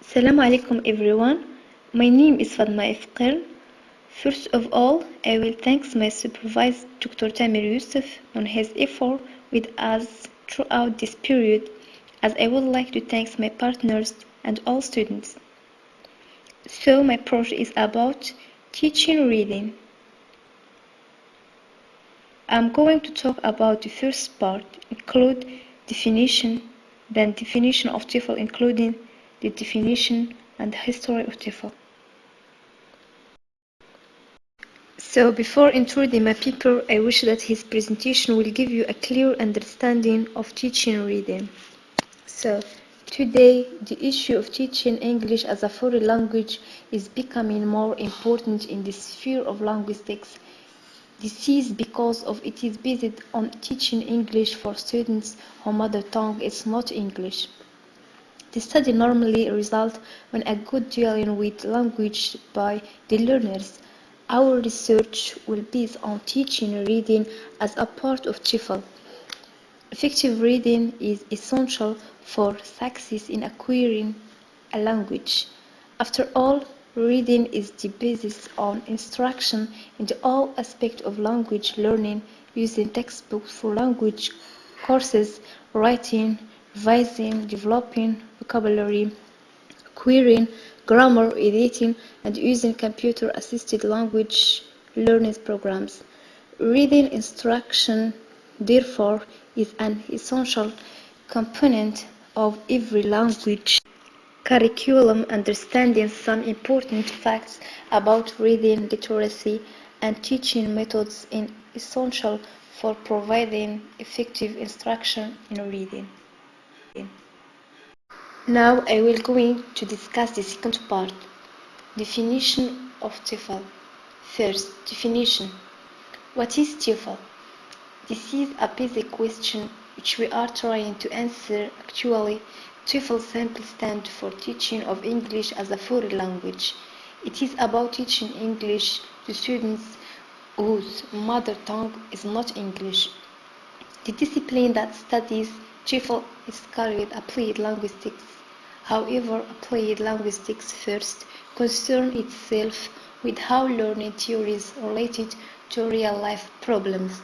Assalamu alaikum everyone. My name is Fadma ifkirn. First of all, I will thank my supervised Dr. Tamer Youssef on his effort with us throughout this period, as I would like to thank my partners and all students. So my project is about teaching reading. I'm going to talk about the first part, include definition, then definition of TOEFL including the definition and the history of TOEFL. So before introducing my paper, I wish that his presentation will give you a clear understanding of teaching reading. So today, the issue of teaching English as a foreign language is becoming more important in the sphere of linguistics. This is because of it is based on teaching English for students whose mother tongue is not English. The study normally results in a good dealing with language by the learners. Our research will be on teaching reading as a part of TOEFL. Effective reading is essential for success in acquiring a language. After all, reading is the basis on instruction in all aspects of language learning, using textbooks for language courses, writing, revising, developing vocabulary, querying, grammar, editing, and using computer-assisted language learning programs. Reading instruction, therefore, is an essential component of every language curriculum. Understanding some important facts about reading literacy and teaching methods is essential for providing effective instruction in reading. Now I will going to discuss the second part, definition of TOEFL. First, definition. What is TOEFL? This is a basic question which we are trying to answer. Actually, TOEFL simply stands for Teaching of English as a Foreign Language. It is about teaching English to students whose mother tongue is not English. The discipline that studies TOEFL is called applied linguistics. However, applied linguistics first concerns itself with how learning theories related to real-life problems.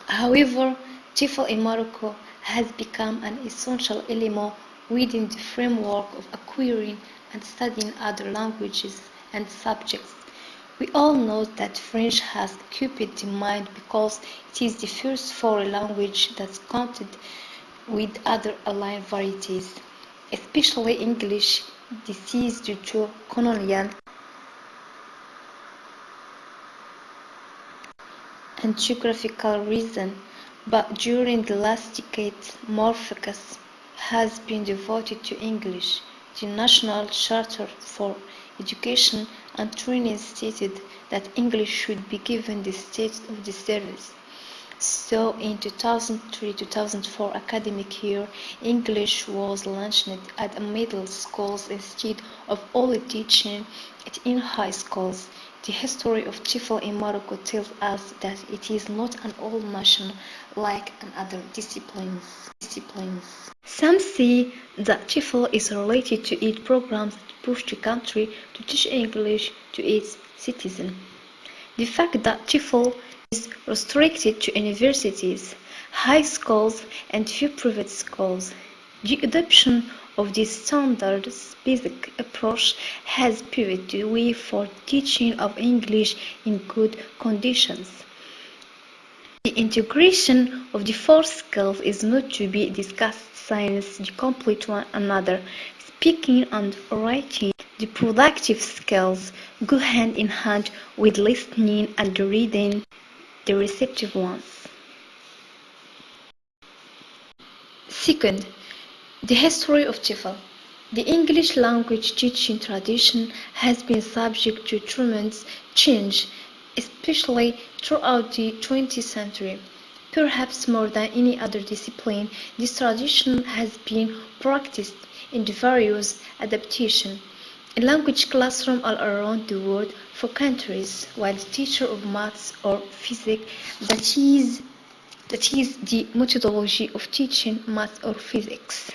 However, TOEFL in Morocco has become an essential element within the framework of acquiring and studying other languages and subjects. We all know that French has occupied the mind because it is the first foreign language that's counted with other allied varieties, especially English. This is due to colonial and geographical reasons, but during the last decade, more focus has been devoted to English. The National Charter for Education and Training stated that English should be given the status of the service. So in 2003-2004 academic year, English was launched at middle schools instead of only teaching it in high schools. The history of TOEFL in Morocco tells us that it is not an old machine like in other disciplines. Some say that TOEFL is related to its programs that push the country to teach English to its citizens. The fact that TOEFL is restricted to universities, high schools, and few private schools. The adoption of this standards-based approach has paved the way for teaching of English in good conditions. The integration of the four skills is not to be discussed since they complete one another. Speaking and writing, the productive skills go hand in hand with listening and reading, the receptive ones. Second, the history of TOEFL. The English language teaching tradition has been subject to tremendous change, especially throughout the 20th century. Perhaps more than any other discipline, this tradition has been practiced in the various adaptations in language classrooms all around the world for countries, while the teacher of maths or physics, that is the methodology of teaching maths or physics.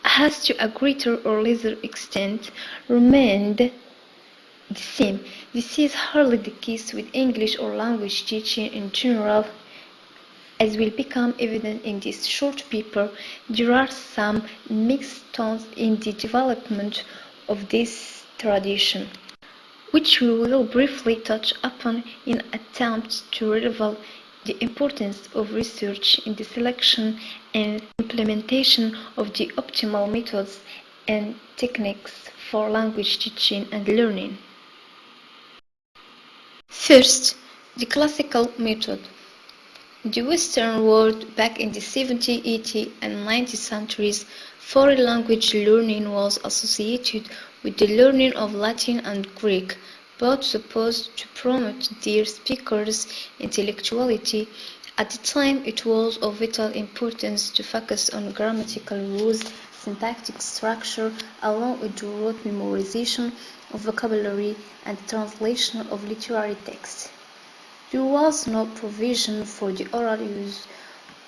has to a greater or lesser extent remained the same. This is hardly the case with English or language teaching in general. As will become evident in this short paper, there are some milestones in the development of this tradition, which we will briefly touch upon in attempt to reveal the importance of research in the selection and implementation of the optimal methods and techniques for language teaching and learning. First, the classical method. In the Western world, back in the 70s, 80s, and 90s centuries, foreign language learning was associated with the learning of Latin and Greek, both supposed to promote their speakers' intellectuality. At the time, it was of vital importance to focus on grammatical rules, syntactic structure, along with the rote memorization of vocabulary and translation of literary texts. There was no provision for the oral use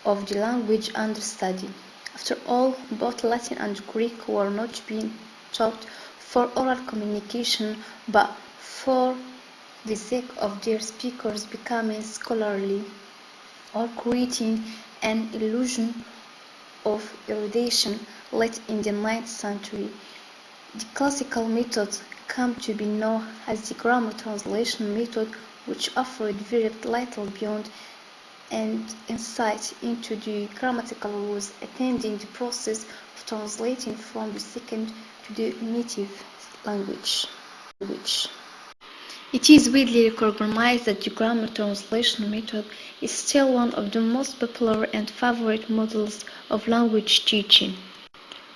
of the language under study. After all, both Latin and Greek were not being taught for oral communication, but for the sake of their speakers becoming scholarly or creating an illusion of erudition. Late in the 9th century, the classical method came to be known as the grammar translation method, which offered very little beyond and insight into the grammatical rules attending the process of translating from the second to the native language. It is widely recognized that the grammar translation method is still one of the most popular and favorite models of language teaching,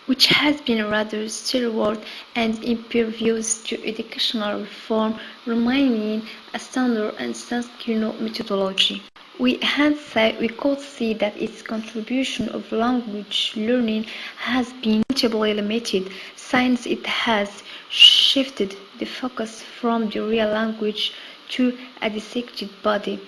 which has been rather stalwart and impervious to educational reform, remaining a standard and sensational methodology. With hindsight, we could see that its contribution of language learning has been notably limited, since it has shifted the focus from the real language to a dissected body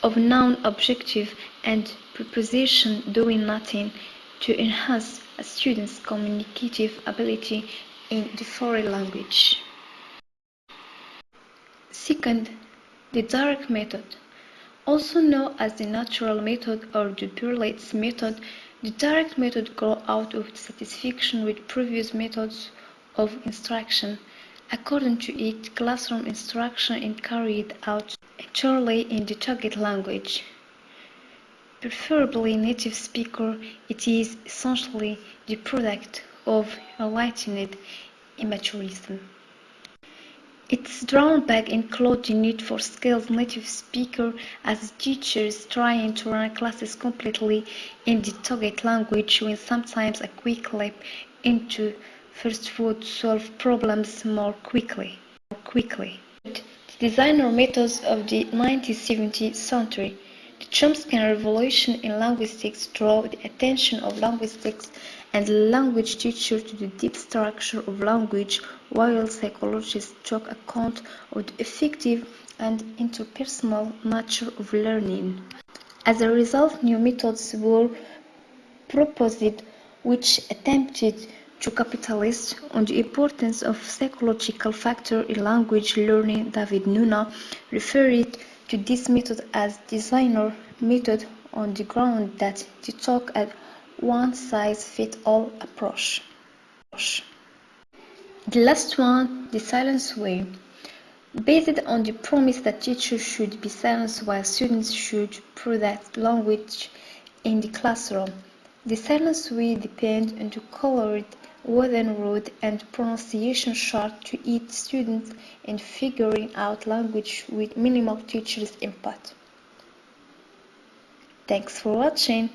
of noun, objective, and preposition doing nothing to enhance a student's communicative ability in the foreign language. Second, the direct method. Also known as the natural method or the Berlitz method, the direct method grew out of dissatisfaction with previous methods of instruction. According to it, classroom instruction is carried out entirely in the target language. Preferably native speaker, it is essentially the product of enlightened amateurism. Its drawback include the need for skilled native speakers as teachers trying to run classes completely in the target language when sometimes a quick leap into first would solve problems more quickly. The designer methods of the 19th century. The Chomsky revolution in linguistics drew the attention of linguists and language teachers to the deep structure of language, while psychologists took account of the effective and interpersonal nature of learning. As a result, new methods were proposed which attempted to capitalize on the importance of psychological factors in language learning. David Nuna referred to this method as designer method on the ground that they took a one-size-fits-all approach. The last one, the silence way. Based on the promise that teachers should be silent while students should produce language in the classroom. The silence way depends on the colored, wooden rod and pronunciation chart to aid students in figuring out language with minimal teacher's input. Thanks for watching.